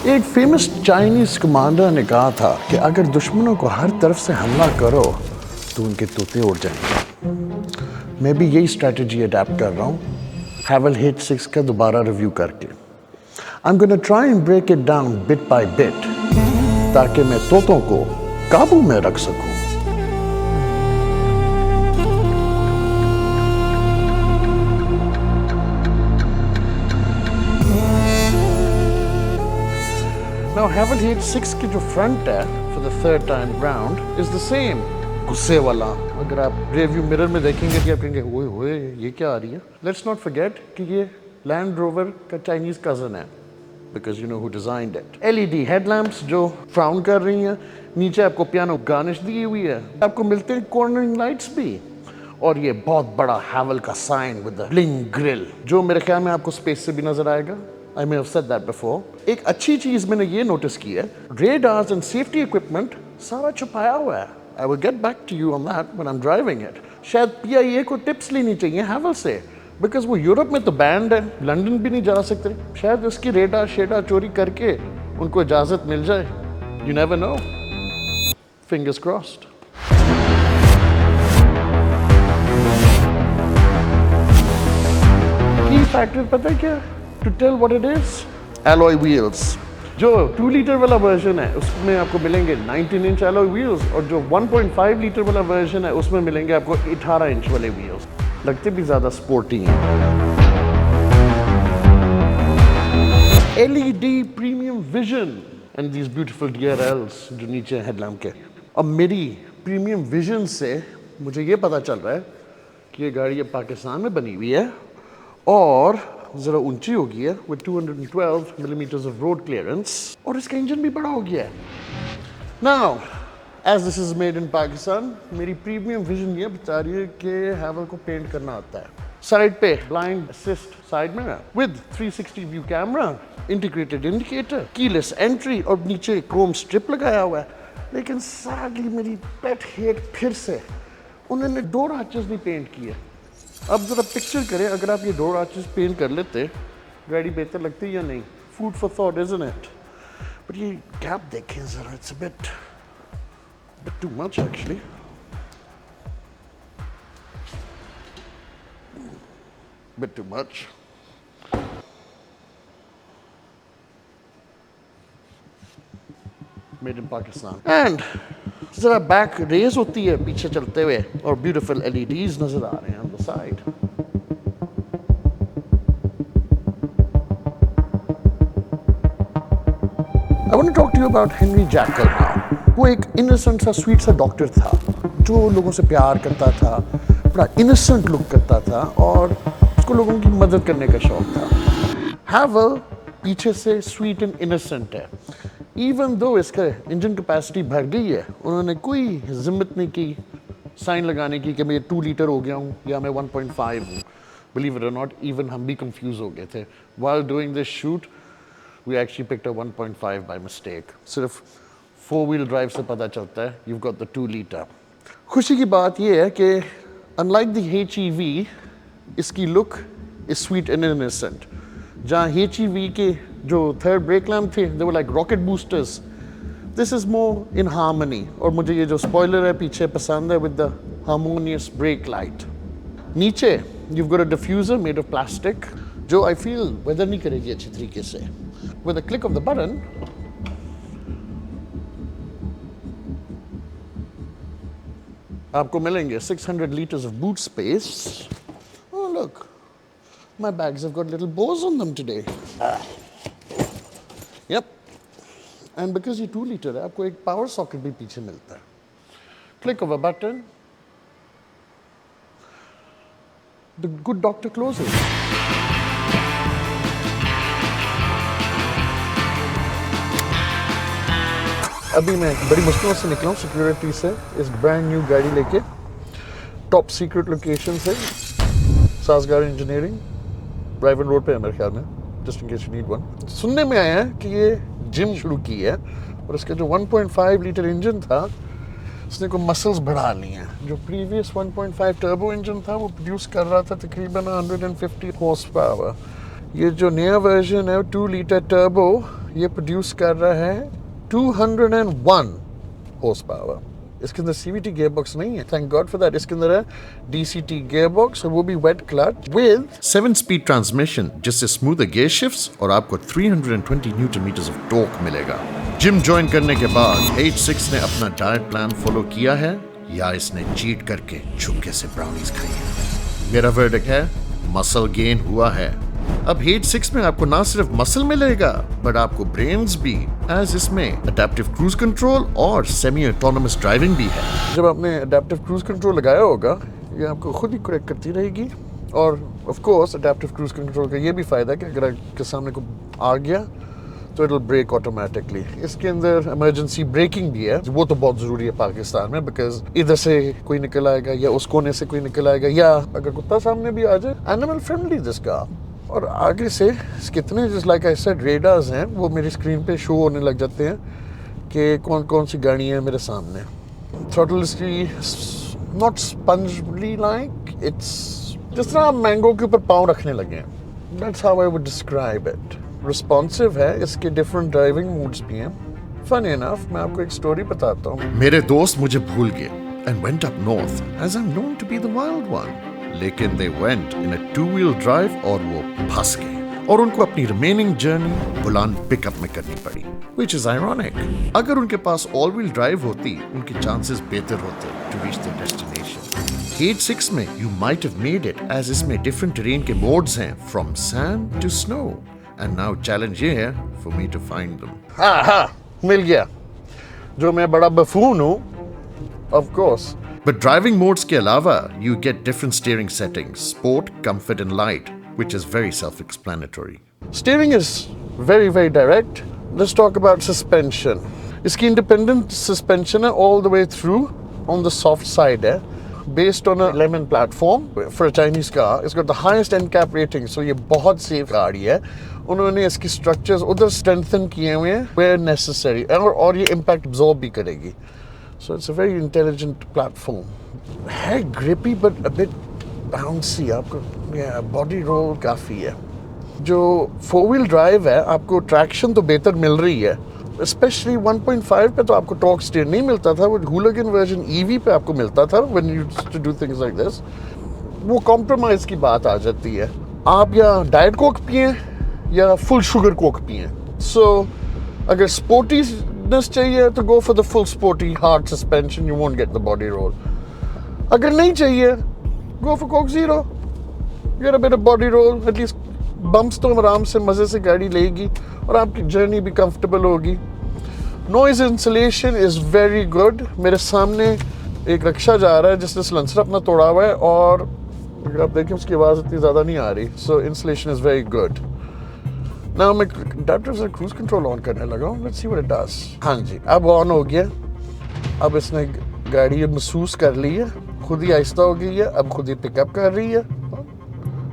एक famous Chinese commander ने कहा था कि अगर दुश्मनों को हर तरफ से हमला करो तो उनके तोते उड़ जाएंगे। मैं भी यही स्ट्रेटजी अडेप्ट कर रहा हूँ हैवल H6 का दोबारा रिव्यू करके। I'm gonna try and break it down bit by bit ताकि मैं तोतों को काबू में रख सकूं। Now हैवल H6 की जो फ्रंट है for the third time round is the same गुस्से वाला। अगर आप रिव्यू मिरर में देखेंगे कि आप कहेंगे ओए होए ये क्या आ रही है। Let's not forget कि ये लैंड रोवर का चाइनीज कजन है because you know who designed it. LED headlamps जो फ्राउन कर रही हैं, नीचे आपको पियानो गार्निश दी हुई है, आपको मिलते हैं कॉर्नरिंग लाइट्स भी, और ये बहुत बड़ा हैवल का sign with the bling grille जो मेरे ख्याल में आपको स्पेस से भी नजर आएगा। I may have said that before. एक अच्छी चीज मैंने ये नोटिस की है, radars and safety equipment सारा छुपाया हुआ है। I will get back to you on that when I'm driving it. शायद PIA को टिप्स लेनी चाहिए हैवल से, बिकॉज वो यूरोप में तो बैंड है, लंदन भी नहीं जा सकते। शायद उसकी रेडार शेडार चोरी करके उनको इजाजत मिल जाए। You never know, fingers crossed. Key factor पता है क्या? To tell what it is, alloy wheels. जो 2 लीटर वाला वर्जन है उसमें आपको मिलेंगे 19 इंच एलॉय व्हील्स, और जो 1.5 लीटर वाला वर्जन है उसमें मिलेंगे आपको 18 इंच वाले व्हील्स। लगते भी ज्यादा स्पोर्टी हैं। LED premium vision and these beautiful DRLs जो नीचे हेडलैम्प के। अब मेरी प्रीमियम विजन से मुझे ये पता चल रहा है कि ये गाड़ी अब पाकिस्तान में बनी हुई है और ज़रा ऊंची हो गई है with 212 millimeters of road clearance, और इसका इंजन भी बड़ा हो गया है। Now, as this is made in Pakistan, मेरी प्रीमियम विजन ये बता रही है कि हैवल को पेंट करना आता है। साइड पे ब्लाइंड असिस्ट साइड में with 360 view camera, integrated indicator, keyless entry, और नीचे क्रोम स्ट्रिप लगाया हुआ है। लेकिन sadly मेरी पेट हेट फिर से उन्होंने डोर आर्चेस नहीं पेंट किए। अब जरा पिक्चर करें, अगर आप ये डोर आर्चेस पेंट कर लेते गाड़ी बेहतर लगती या नहीं? Food for thought isn't it? But ये गैप देखें जरा, it's a bit too much actually. Bit too much. Made in Pakistan. And जरा बैक रेज होती है पीछे चलते हुए, और ब्यूटीफुल LEDs नजर आ रहे हैं on the side. I want to talk to you about Henry Jekyll now. वो एक इनोसेंट सा स्वीट सा डॉक्टर था जो लोगों से प्यार करता था, बड़ा इनोसेंट लुक करता था, और उसको लोगों की मदद करने का शौक था। हैवल पीछे से स्वीट एंड इनोसेंट है। इवन दो इसका इंजन कैपेसिटी भर गई है, उन्होंने कोई हिम्मत नहीं की साइन लगाने की कि मैं 2 लीटर हो गया हूँ या मैं 1.5 हूँ। बिलीव इट और नॉट, इवन हम भी कंफ्यूज हो गए थे। While doing this shoot we actually picked a 1.5 by mistake. सिर्फ 4 व्हील ड्राइव से पता चलता है you've got the 2 लीटर। खुशी की बात यह है कि अनलाइक द HEV, इसकी look is sweet and innocent. जहाँ HEV के जो थर्ड ब्रेक लैम्प थे they were like rocket boosters, this is more in harmony। और मुझे ये जो स्पॉइलर है पीछे पसंद है with the harmonious brake light। नीचे you've got a diffuser made of plastic जो I feel weather नहीं करेगी अच्छी तरीके से। With a click of the button, आपको मिलेंगे 600 liters of boot space। Oh look, my bags have got little bows on them today। Yep, and because ये 2 litre है आपको एक पावर सॉकेट भी पीछे मिलता है। Click of a button, the good doctor closes। अभी मैं बड़ी मुश्किल से निकला हूँ सिक्योरिटी से इस ब्रांड न्यू गाड़ी लेके, टॉप सीक्रेट लोकेशन से, सासगार इंजीनियरिंग, ड्राइवन रोड पे है मेरे ख्याल में, just in case you need one. सुनने में आया है कि ये जिम शुरू की है और इसका जो 1.5 लीटर इंजन था उसने को मसल्स बढ़ा ली हैं। जो प्रीवियस 1.5 टर्बो इंजन था वो प्रोड्यूस कर रहा था तकरीबन 150 हॉर्स पावर। ये जो नया वर्जन है 2 लीटर टर्बो, ये प्रोड्यूस कर रहा है 201 हॉर्स पावर। इसके अंदर CVT गियर बॉक्स नहीं है, थैंक गॉड फॉर दैट। इसके अंदर है DCT गियर बॉक्स और वो भी वेट क्लच विद 7-स्पीड ट्रांसमिशन, जिससे स्मूथर गियर शिफ्ट्स और आपको 320 न्यूटन मीटर्स ऑफ टॉर्क मिलेगा। जिम ज्वाइन करने के बाद H6 ने अपना डाइट प्लान फॉलो किया है या इसने चीट करके चुपके से ब्राउनीज खाई है? मेरा वर्डिक्ट है मसल गेन हुआ है। अब H6 में आपको ना सिर्फ मसल मिलेगा बट आपको ब्रेन्स भी, एज इसमें अडेप्टिव क्रूज कंट्रोल और सेमी ऑटोनोमस ड्राइविंग भी है। जब आपने अडेप्टिव क्रूज कंट्रोल लगाया होगा, ये आपको खुद ही करेक्ट करती रहेगी। और of course adaptive cruise control का ये भी फायदा है कि अगर आपके सामने को आ गया तो इट विल ब्रेक ऑटोमेटिकली। इसके अंदर इमरजेंसी ब्रेकिंग भी है, वो तो बहुत ज़रूरी है पाकिस्तान में, बिकॉज इधर से कोई निकल आएगा या उस कोने से कोई निकल आएगा या अगर कुत्ता सामने भी आ जाए। Animal friendly this car. और आगे से कितने just like I said radars हैं, वो मेरी स्क्रीन पे शो होने लग जाते हैं कि कौन कौन सी गाड़ी है मेरे सामने। थ्रॉटल इसकी नॉट स्पंजली लाइक, इट्स जिस तरह आप मैंगो के ऊपर पाँव रखने लगे हैं, that's how I would describe it. Responsive है, इसके डिफरेंट ड्राइविंग मोड्स भी हैं। फनी इनफ, मैं आपको एक स्टोरी बताता हूँ। मेरे दोस्त मुझे भूल गए and went up north as I am known to be the wild one, लेकिन they went in a 2-wheel drive और वो फंस गए और उनको अपनी रिमेनिंग जर्नी बुलान पिकअप में करनी पड़ी, व्हिच इज आयरॉनिक। अगर उनके पास ऑल-व्हील ड्राइव होती, उनके चांसेस बेहतर होते to reach there destination. H6 में you might have made it, as इसमें डिफरेंट टेरेन के मोड्स हैं, from sand to snow, and now challenge ये है for me to find them. हाँ, मिल गया। जो मैं बड़ा बफून हूँ, of course. But driving modes के अलावा you get different steering settings, sport, comfort and light, which is very self-explanatory. Steering is very, very direct. Let's talk about suspension. इसकी independent suspension है all the way through on the soft side है, based on a lemon platform for a Chinese car. It's got the highest NCAP rating, so ये बहुत safe गाड़ी है। उन्होंने इसकी structures उधर strengthen किए हुए हैं where necessary, और ये impact absorb भी करेगी। So it's a very intelligent platform. है grippy but a bit bouncy, आपको body roll काफ़ी है। जो 4-wheel drive है, आपको traction तो बेहतर मिल रही है, especially 1.5 पे तो आपको torque steer नहीं मिलता था, वो hooligan version EV पे आपको मिलता था when you used to do things like this। वो compromise की बात आ जाती है, आप या diet coke पिएं या full sugar coke पिएं। So अगर sporty चाहिए तो go for the full sporty hard suspension, you won't get the body roll. अगर नहीं चाहिए, go for Coke Zero, get a bit of body roll, at least bumps तो आराम से मजे से गाड़ी लेगी और आपकी जर्नी भी कंफर्टेबल होगी। Noise insulation is very good. मेरे सामने एक रिक्शा जा रहा है जिसने सिलेंसर अपना तोड़ा हुआ है और अगर आप देखें उसकी आवाज़ इतनी ज़्यादा नहीं आ रही, so insulation is very good. Now मैं adaptive से cruise control ऑन करने लगा हूँ, let's see what it does। हाँ जी, अब ऑन हो गया। अब इसने गाड़ी महसूस कर ली है, खुद ही आहिस्ता हो गई है, अब खुद ही पिकअप कर रही है।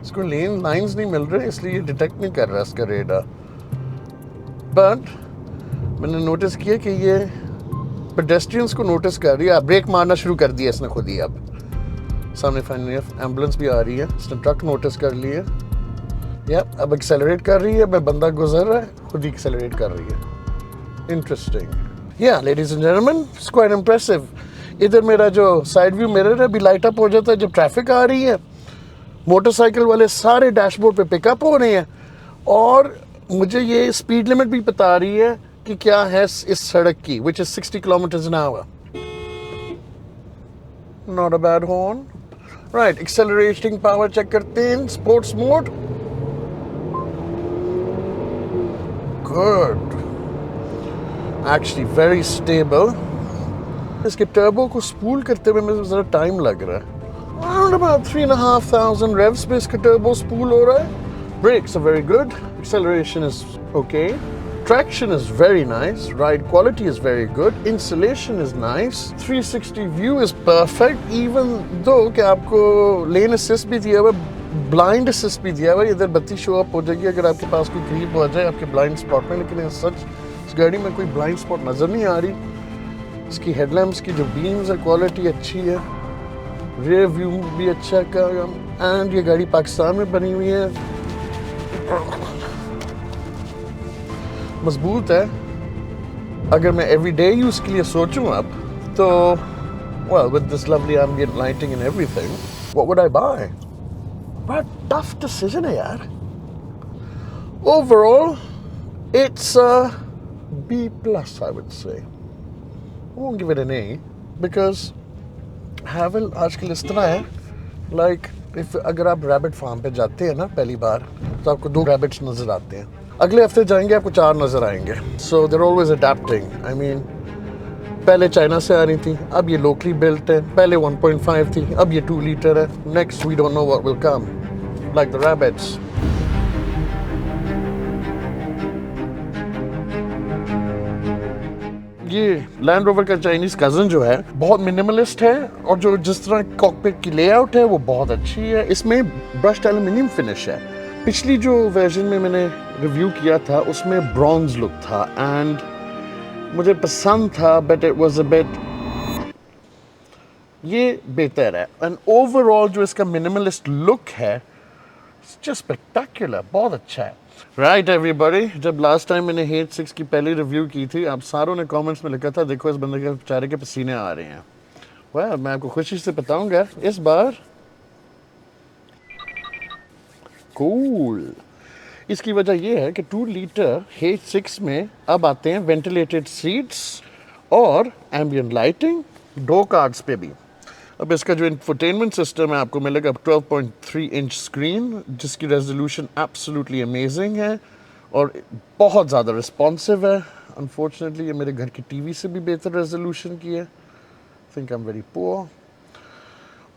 इसको लेन लाइंस नहीं मिल रहे, इसलिए डिटेक्ट नहीं कर रहा इसका रेडार। बट मैंने नोटिस किया कि ये पेडेस्ट्रियंस को नोटिस कर रही है। ब्रेक मारना शुरू कर दिया इसने खुद ही। अब सामने फाइनली एम्बुलेंस भी आ रही है, इसने ट्रक नोटिस कर ली है या अब एक्सेलरेट कर रही है। मैं बंदा गुजर रहा है, खुद ही एक्सेलरेट कर रही है। इंटरेस्टिंग। या ladies and gentleman, it's quite impressive. इधर मेरा जो साइड व्यू मिरर है अभी लाइट अप हो जाता है जब ट्रैफिक आ रही है। मोटरसाइकिल वाले सारे डैशबोर्ड पे पिकअप हो रहे हैं और मुझे ये स्पीड लिमिट भी बता रही है कि क्या है इस सड़क की, which is 60 kilometers an hour. Not a bad horn. Right, accelerating power check करते हैं, sports mode. Good. Actually very stable. इसके टर्बो को स्पूल करते हुए मुझे ज़रा टाइम लग रहा है। Around about 3,500 revs पे इसका टर्बो स्पूल हो रहा है। Brakes are very good. Acceleration is okay. Traction is very nice. Ride quality is very good. Insulation is nice. 360 view is perfect. Even though कि आपको lane assist भी दिया हुआ है, blind assist भी दिया हुआ है। इधर बत्ती शो अप हो जाएगी अगर आपके पास कोई करीब हो जाए आपके blind spot में, लेकिन सच इस गाड़ी में कोई blind spot नज़र नहीं आ रही। इसकी हेडलैम्प्स की जो बीम्स है क्वालिटी अच्छी है, रियर व्यू भी अच्छा है एंड ये गाड़ी पाकिस्तान में बनी हुई है मजबूत है। अगर मैं एवरीडे यूज के लिए सोचूं अब तो well with this lovely ambient lighting and everything what would I buy? But tough decision है यार। Overall it's a B plus I would say. I won't give it an A because Havel आजकल इस तरह है like if अगर आप rabbit farm पे जाते हैं ना पहली बार तो आपको 2 रैबिट्स नजर आते हैं, अगले हफ्ते जाएंगे आपको 4 नजर आएंगे। So they're always adapting. I mean पहले चाइना से आ रही थी, अब ये लोकली बिल्ट है। पहले 1.5 थी, अब ये 2 लीटर है। Next we don't know what will come like the rabbits. ये लैंड रोवर का चाइनीज कजन जो है बहुत मिनिमलिस्ट है और जो जिस तरह कॉकपिट की लेआउट है वो बहुत अच्छी है। इसमें ब्रश्ड एल्युमिनियम फिनिश है। पिछली जो वर्जन में मैंने रिव्यू किया था उसमें ब्रॉन्ज लुक था एंड मुझे पसंद था but it was a bit, ये बेहतर है। एंड ओवरऑल जो इसका मिनिमलिस्ट लुक है जस्ट स्पेक्टेक्युलर, बहुत अच्छा है। राइट एवरीबॉडी, जब लास्ट टाइम मैंने हेट 6 की पहली रिव्यू की थी आप सारों ने कमेंट्स में लिखा था देखो इस बंदे के बेचारे के पसीने आ रहे हैं। well, मैं आपको खुशी से बताऊंगा इस बार कूल इसकी वजह यह है कि 2 लीटर हेट 6 में अब आते हैं वेंटिलेटेड सीट्स और एम्बियंट लाइटिंग 2 कार्ड्स पे भी। अब इसका जो इंफोटेनमेंट सिस्टम है आपको मिलेगा 12.3 इंच स्क्रीन जिसकी रेजोल्यूशन एब्सोल्युटली अमेजिंग है और बहुत ज़्यादा रिस्पॉन्सिव है। अनफॉर्चुनेटली ये मेरे घर की टीवी से भी बेहतर रेजोल्यूशन की है। Think I am very poor.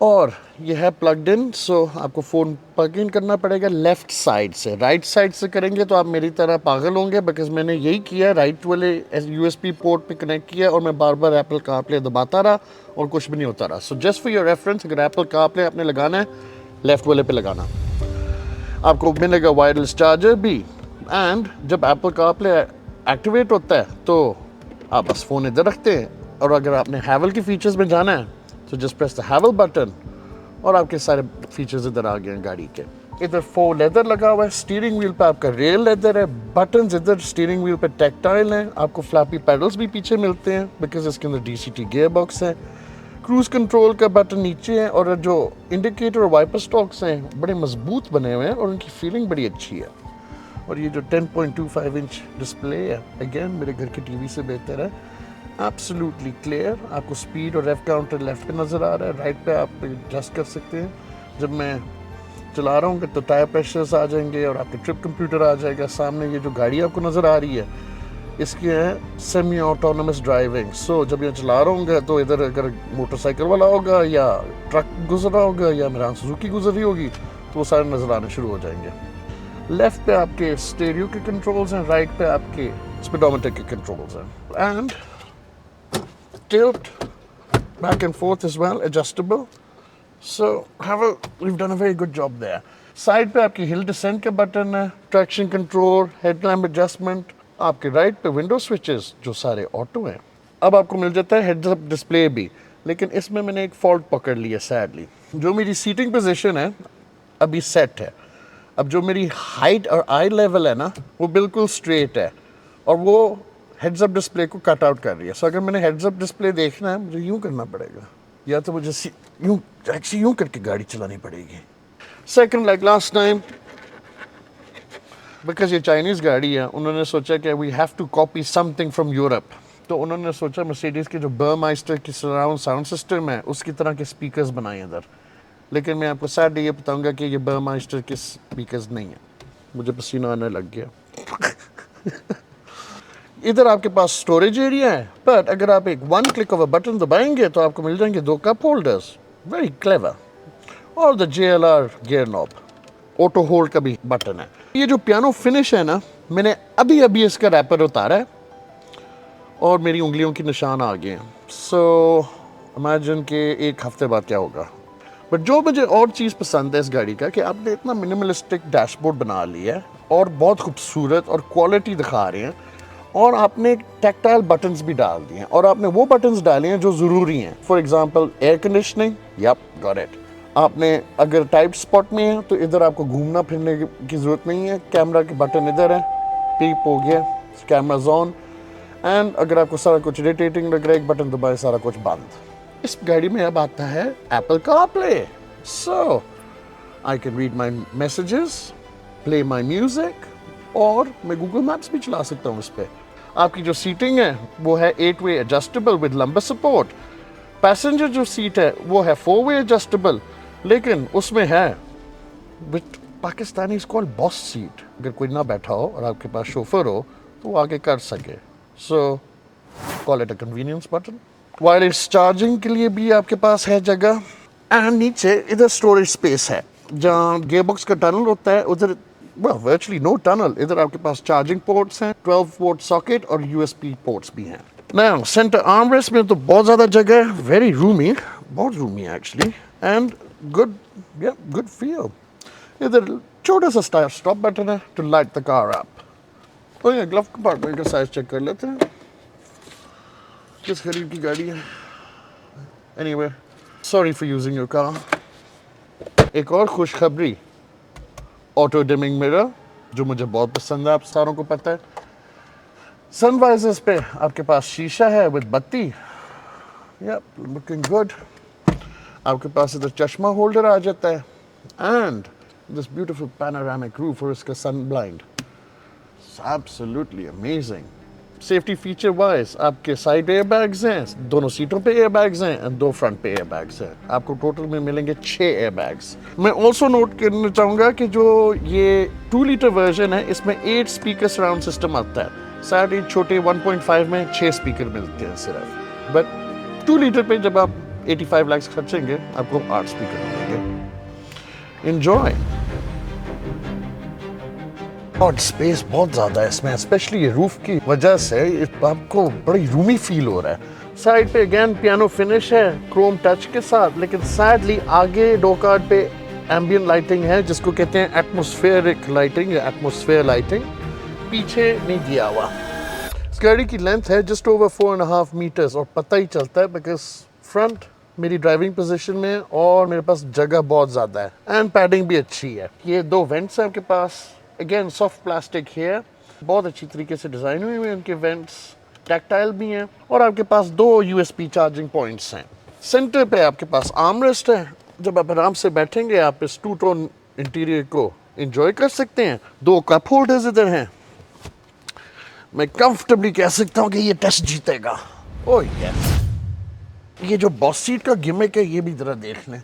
और ये है प्लग्ड इन, सो आपको फ़ोन प्लग इन करना पड़ेगा लेफ़्ट साइड से। राइट साइड से करेंगे तो आप मेरी तरह पागल होंगे बिकॉज मैंने यही किया, राइट वाले USB पोर्ट पे कनेक्ट किया और मैं बार बार एप्पल कारप्ले दबाता रहा और कुछ भी नहीं होता रहा। So just for your reference, अगर एप्पल कारप्ले आपने लगाना है लेफ़्ट वाले पे लगाना, आपको मिलेगा वायरलेस चार्जर भी। एंड जब एप्पल कारप्ले एक्टिवेट होता है तो आप बस फ़ोन इधर रखते हैं और अगर आपने हैवल के फीचर्स में जाना है तो जस्ट प्रेस द हैवल बटन और आपके सारे फीचर्स इधर आ गए हैं गाड़ी के। इधर 4 लेदर लगा हुआ है, स्टीयरिंग व्हील पे आपका रेल लेदर है, बटन्स इधर स्टीयरिंग व्हील पे टैक्टाइल हैं, आपको फ्लैपी पैडल्स भी पीछे मिलते हैं बिकॉज इसके अंदर DCT गियर बॉक्स है। क्रूज कंट्रोल का बटन नीचे है और जो इंडिकेटर और वाइपर स्टॉक्स हैं बड़े मजबूत बने हुए हैं और उनकी फीलिंग बड़ी अच्छी है। और ये जो 10.25 इंच डिस्प्ले है अगेन मेरे घर की टीवी से बेहतर है, एब्सोल्युटली क्लियर। आपको स्पीड और रेफ काउंटर लेफ्ट पे नज़र आ रहा है, राइट पे आप एडजस्ट कर सकते हैं। जब मैं चला रहा हूँ तो टायर प्रेशर्स आ जाएंगे और आपके ट्रिप कंप्यूटर आ जाएगा। सामने ये जो गाड़ी आपको नज़र आ रही है इसकी है सेमी ऑटोनमस ड्राइविंग। सो जब ये चला रहा हूँ तो इधर अगर मोटरसाइकिल वाला होगा या ट्रक गुजर रहा होगा या मेरा सुजुकी गुजर रही होगी तो वो सारे नज़र आने शुरू हो जाएंगे। लेफ्ट पे आपके स्टेरियो के कंट्रोल्स हैं, राइट पे आपके स्पीडोमीटर के कंट्रोल्स हैं and tilt back and forth as well, adjustable. So we've done a very good job there. Side पे आपकी हिल डिसेंट का बटन है, ट्रैक्शन कंट्रोल, हेडलैम्प एडजस्टमेंट, आपके राइट पे विंडो स्विचेस जो सारे ऑटो हैं। अब आपको मिल जाता है हेड्स अप डिस्प्ले भी, लेकिन इसमें मैंने एक फॉल्ट पकड़ लिया सैडली। जो मेरी सीटिंग पोजीशन है अभी सेट है, अब जो मेरी हाइट और आई लेवल है ना वो बिल्कुल स्ट्रेट है और वो हेड्स अप डिस्प्ले को कट आउट कर रही है। सो अगर मैंने हेड्स अप डिस्प्ले देखना है मुझे यूं करना पड़ेगा या तो मुझे यूं करके गाड़ी चलानी पड़ेगी। Second like last time because ये चाइनीज़ गाड़ी है उन्होंने सोचा कि we have to copy something from Europe, तो उन्होंने सोचा मर्सिडीज़ के जो बर्माइस्टर की सराउंड साउंड सिस्टम है उसकी तरह के स्पीकर्स बनाए इधर। लेकिन मैं आपको सैड ये बताऊंगा कि ये बर्माइस्टर के स्पीकर्स नहीं है। मुझे पसीना आने लग गया। इधर आपके पास स्टोरेज एरिया है बट अगर आप एक 1 क्लिक ऑफ अ बटन दबाएंगे तो आपको मिल जाएंगे 2 कप होल्डर्स, वेरी क्लेवर। और the JLR gear knob, auto hold का भी बटन है। ये जो पियानो फिनिश है ना मैंने अभी इसका रैपर उतारा है और मेरी उंगलियों की निशान आ गए हैं। सो इमेजिन के 1 हफ्ते बाद क्या होगा। बट जो मुझे और चीज़ पसंद है इस गाड़ी का कि आपने इतना मिनिमलिस्टिक डैशबोर्ड बना लिया है और बहुत खूबसूरत और क्वालिटी दिखा रहे हैं और आपने टैक्टाइल बटन्स भी डाल दिए हैं और आपने वो बटन्स डाले हैं जो ज़रूरी हैं। For example air conditioning, yup got it. आपने अगर टाइट स्पॉट में है तो इधर आपको घूमना फिरने की ज़रूरत नहीं है। कैमरा के बटन इधर है, पीप हो गया, कैमराज ऑन। एंड अगर आपको सारा कुछ इरिटेटिंग लग रहा है, एक बटन दबाए सारा कुछ बंद। इस गाड़ी में अब आता है Apple CarPlay, so I can read my messages, play my music, और मैं गूगल मैप्स भी चला सकता हूँ इस पर। आपकी जो सीटिंग है वो है 8-way adjustable with lumbar support. Passenger जो सीट है वो है 4-way एडजस्टेबल, लेकिन उसमें है with Pakistani called boss seat. अगर कोई ना बैठा हो और आपके पास शोफर हो तो वो आगे कर सके। So call it a convenience button. Wireless charging के लिए भी आपके पास है जगह। एंड नीचे इधर स्टोरेज स्पेस है, जहाँ गेयरबॉक्स का टनल होता है उधर वर्चुअली नो टनल। इधर आपके पास चार्जिंग पोर्ट्स हैं, 12 वोल्ट सॉकेट और यूएसबी पोर्ट्स भी हैं। नाउ सेंटर आर्मरेस्ट में तो बहुत ज़्यादा जगह है, वेरी रूमी, बहुत roomy actually, and good feel. इधर छोटा सा स्टॉप बटन है to light the car up. तो ये ग्लव कंपार्टमेंट का साइज चेक कर लेते हैं, किस करीब की गाड़ी है। Anyway, sorry for using your car. एक और खुशखबरी, ऑटो डिमिंग मिरर, जो मुझे बहुत पसंद है, आप सारों को पता है। सनवाइजर्स पे आपके पास शीशा है विद बत्ती, लुकिंग गुड। आपके पास इधर चश्मा होल्डर आ जाता है, and this beautiful panoramic roof और इसका sun blind, absolutely amazing. Safety feature wise आपके साइड एयर बैग्स हैं, दोनों सीटों पे एयर बैग्स हैं, और 2 फ्रंट पे एयर बैग्स हैं। आपको टोटल में मिलेंगे 6 एयर बैग्स। मैं ऑल्सो नोट करना चाहूँगा कि जो ये 2 लीटर वर्जन है, इसमें 8 स्पीकर सराउंड सिस्टम आता है। साथ ही छोटे 1.5 में 6 स्पीकर मिलते हैं सिर्फ। बट 2 लीटर पे जब आप 85 लाख खर्चेंगे, आपको 8 स्पीकर मिलेंगे। एंजॉय। और स्पेस बहुत ज़्यादा है इसमें, स्पेशली ये रूफ की वजह से आपको बड़ी रूमी फील हो रहा है। साइड पे अगेन पियानो फिनिश है क्रोम टच के साथ, लेकिन सैडली आगे डो कार्ड पे एम्बियंट लाइटिंग है, जिसको कहते हैं एटमॉस्फेरिक लाइटिंग या एटमॉस्फेयर लाइटिंग, पीछे नहीं दिया हुआ। इस गाड़ी की लेंथ है जस्ट ओवर 4.5 मीटर्स, और पता ही चलता है बिकॉज फ्रंट मेरी ड्राइविंग पोजीशन में और मेरे पास जगह बहुत ज़्यादा है, एंड पैडिंग भी अच्छी है। ये 2 वेंट्स हैं आपके पास, अगेन सॉफ्ट प्लास्टिक है, बहुत अच्छी तरीके से डिज़ाइन हुए हुए उनके वेंट्स, टैक्टाइल भी हैं, और आपके पास 2 यूएसबी चार्जिंग पॉइंट्स हैं। सेंटर पे आपके पास आर्मरेस्ट है, जब आप आराम से बैठेंगे आप इस 2 टोन इंटीरियर को एंजॉय कर सकते हैं। 2 कप होल्डर्स इधर हैं। मैं कंफर्टेबली कह सकता हूँ कि ये टेस्ट जीतेगा। ओह यस, ये जो बॉस सीट का गिमिक है ये भी जरा देख लें।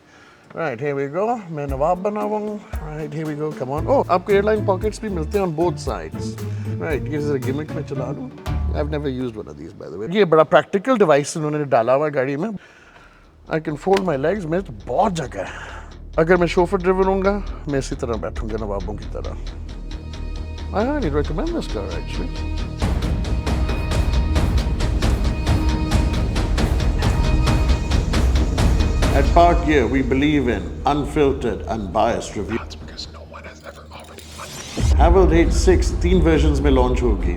Right, here we go. मैं नवाब बना हुआ हूँ। Right, here we go. Come on. Oh, आपको एयरलाइन पॉकेट्स भी मिलते हैं on both sides. Right, ये जरा गिमिक में चला लूँ। I've never used one of these by the way. ये बड़ा प्रैक्टिकल डिवाइस इन्होंने डाला हुआ है गाड़ी में। I can fold my legs. मेरे तो बहुत जगह है। अगर मैं शोफर ड्रिवन होऊंगा, मैं इसी तरह बैठूंगा नवाबों की तरह। I highly recommend this car actually. At Park Gear, we believe in unfiltered, unbiased reviews. That's because no one has ever offered you money. Havel 8.6 3 versions में लॉन्च होगी।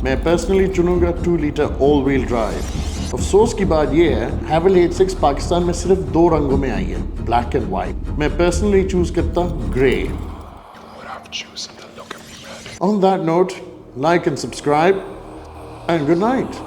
मैं पर्सनली चुनूंगा 2 लीटर ऑल व्हील ड्राइव। अफसोस की बात यह है, Havel 8.6 Pakistan में सिर्फ 2 रंगों में आई है, ब्लैक एंड वाइट। मैं पर्सनली चूज करता grey. On that note, like and subscribe, and good night.